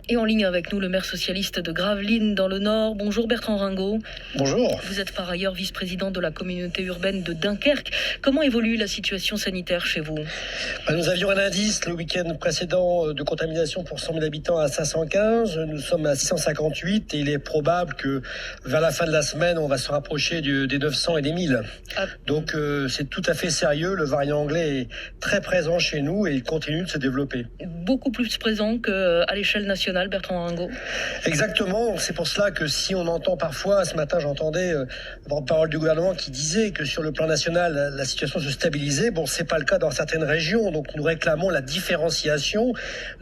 Et en ligne avec nous, le maire socialiste de Gravelines dans le Nord. Bonjour Bertrand Ringot. Bonjour. Vous êtes par ailleurs vice-président de la communauté urbaine de Dunkerque. Comment évolue la situation sanitaire chez vous ? Nous avions un indice le week-end précédent de contamination pour 100 000 habitants à 515. Nous sommes à 658 et il est probable que vers la fin de la semaine, on va se rapprocher des 900 et des 1000. Donc c'est tout à fait sérieux. Le variant anglais est très présent chez nous et il continue de se développer. Beaucoup plus présent qu'à l'échelle nationale, Bertrand Ringot. Exactement, c'est pour cela que si on entend parfois, ce matin j'entendais le porte-parole du gouvernement qui disait que sur le plan national la situation se stabilisait, bon c'est pas le cas dans certaines régions, donc nous réclamons la différenciation.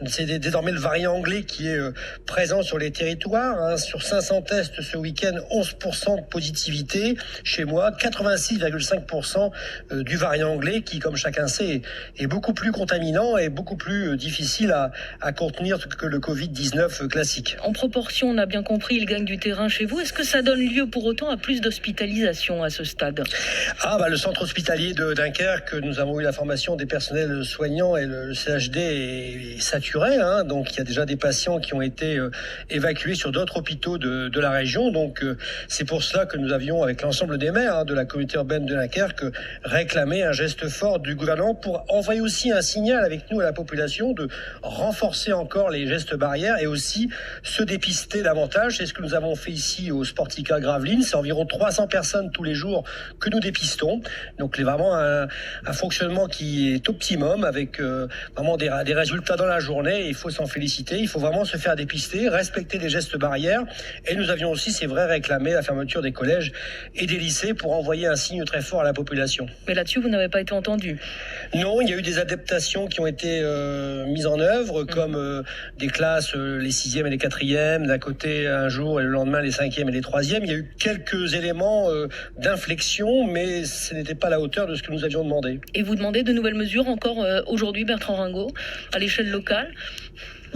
C'est désormais le variant anglais qui est présent sur les territoires, sur 500 tests ce week-end, 11% de positivité chez moi, 86,5% du variant anglais qui, comme chacun sait, est beaucoup plus contaminant et beaucoup plus difficile à contenir que le Covid-19 classique. En proportion, on a bien compris, il gagne du terrain chez vous. Est-ce que ça donne lieu pour autant à plus d'hospitalisation à ce stade ? Le centre hospitalier de Dunkerque, nous avons eu la formation des personnels soignants et le CHD est saturé, donc il y a déjà des patients qui ont été évacués sur d'autres hôpitaux de la région, donc c'est pour cela que nous avions, avec l'ensemble des maires de la communauté urbaine de Dunkerque, réclamé un geste fort du gouvernement pour envoyer aussi un signal avec nous à la population de renforcer encore les gestes barrières et aussi se dépister davantage. C'est ce que nous avons fait ici au Sportica Gravelines. C'est environ 300 personnes tous les jours que nous dépistons. Donc vraiment un fonctionnement qui est optimum avec vraiment des résultats dans la journée. Il faut s'en féliciter. Il faut vraiment se faire dépister, respecter les gestes barrières. Et nous avions aussi, c'est vrai, réclamé la fermeture des collèges et des lycées pour envoyer un signe très fort à la population. Mais là-dessus, vous n'avez pas été entendu ? Non, il y a eu des adaptations qui ont été mises en œuvre, comme des classes, les 6e et les 4e, d'un côté un jour et le lendemain les 5e et les 3e. Il y a eu quelques éléments d'inflexion, mais ce n'était pas à la hauteur de ce que nous avions demandé. Et vous demandez de nouvelles mesures encore aujourd'hui, Bertrand Ringot, à l'échelle locale ?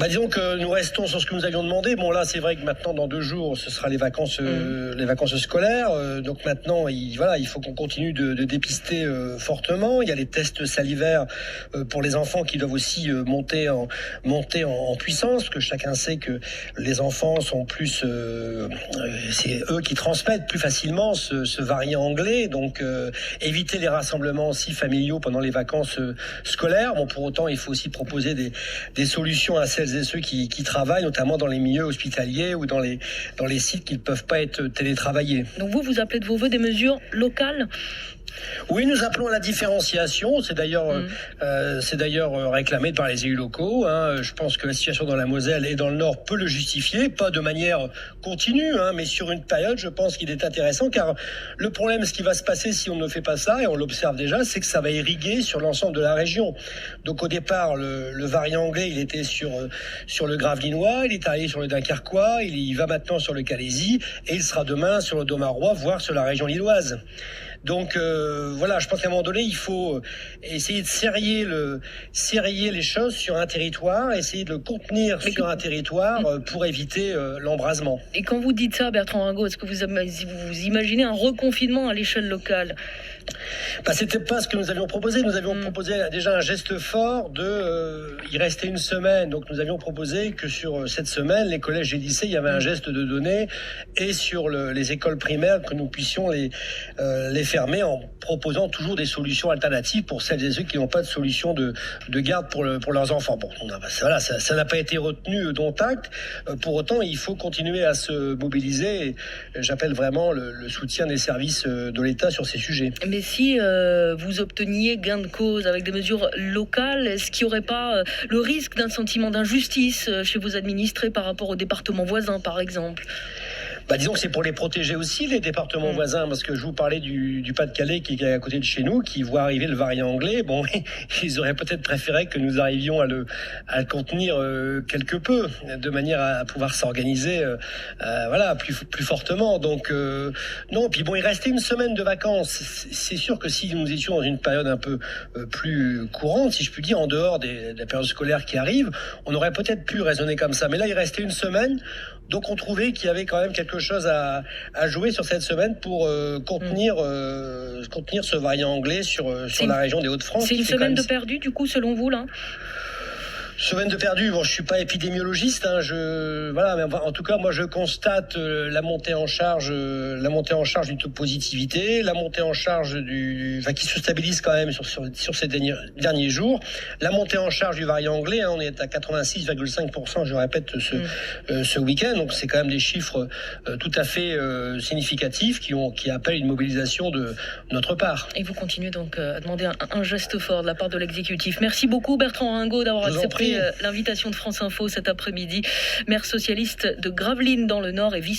Disons que nous restons sur ce que nous avions demandé. Bon là, c'est vrai que maintenant, dans 2 jours, ce sera les vacances scolaires. Donc maintenant, il faut qu'on continue de dépister fortement. Il y a les tests salivaires pour les enfants qui doivent aussi monter en puissance, parce que chacun sait que les enfants sont plus... c'est eux qui transmettent plus facilement ce variant anglais. Donc éviter les rassemblements aussi familiaux pendant les vacances scolaires. Bon, pour autant, il faut aussi proposer des solutions à celles et ceux qui travaillent, notamment dans les milieux hospitaliers ou dans les sites qui ne peuvent pas être télétravaillés. Donc vous appelez de vos voeux des mesures locales ? Oui, nous appelons à la différenciation. C'est d'ailleurs réclamé par les élus locaux. Je pense que la situation dans la Moselle et dans le Nord peut le justifier, pas de manière continue, mais sur une période, je pense qu'il est intéressant, car le problème, ce qui va se passer si on ne fait pas ça, et on l'observe déjà, c'est que ça va irriguer sur l'ensemble de la région. Donc au départ, le variant anglais, il était sur le Gravelinois, il est allé sur le Dunkerquois, il va maintenant sur le Calaisis, et il sera demain sur le Domarois, voire sur la région lilloise. Donc je pense qu'à un moment donné, il faut essayer de serrer les choses sur un territoire, essayer de le contenir sur un territoire pour éviter l'embrasement. Et quand vous dites ça, Bertrand Ringot, est-ce que vous imaginez un reconfinement à l'échelle locale ? C'était pas ce que nous avions proposé. Nous avions proposé déjà un geste fort il restait une semaine. Donc nous avions proposé que sur cette semaine, les collèges et lycées, il y avait un geste de donner, et sur les écoles primaires, que nous puissions les fermer en proposant toujours des solutions alternatives pour celles et ceux qui n'ont pas de solution de garde pour leurs enfants. Bon, ça n'a pas été retenu dont acte. Pour autant, il faut continuer à se mobiliser. Et j'appelle vraiment le soutien des services de l'État sur ces sujets. Mais si vous obteniez gain de cause avec des mesures locales, est-ce qu'il n'y aurait pas le risque d'un sentiment d'injustice chez vos administrés par rapport aux départements voisins, par exemple ? Disons que c'est pour les protéger aussi, les départements voisins, parce que je vous parlais du Pas-de-Calais qui est à côté de chez nous, qui voit arriver le variant anglais. Bon, ils auraient peut-être préféré que nous arrivions à le contenir quelque peu, de manière à pouvoir s'organiser plus fortement. Donc non, puis bon, il restait une semaine de vacances. C'est sûr que si nous étions dans une période un peu plus courante, si je puis dire, en dehors de la période scolaire qui arrive, on aurait peut-être pu raisonner comme ça. Mais là, il restait une semaine. Donc on trouvait qu'il y avait quand même quelque chose à jouer sur cette semaine pour contenir ce variant anglais sur la région des Hauts-de-France. C'est une semaine de perdu, du coup, selon vous, là ? Semaine de perdu. Bon, je suis pas épidémiologiste, hein, voilà, mais en tout cas, moi, je constate la montée en charge du taux de positivité, la montée en charge qui se stabilise quand même sur ces derniers jours, la montée en charge du variant anglais. Hein, on est à 86,5%, je répète, ce week-end. Donc, c'est quand même des chiffres tout à fait significatifs qui appellent une mobilisation de notre part. Et vous continuez donc à demander un geste fort de la part de l'exécutif. Merci beaucoup, Bertrand Ringot, d'avoir accepté l'invitation de France Info cet après-midi. Maire socialiste de Gravelines dans le Nord et vice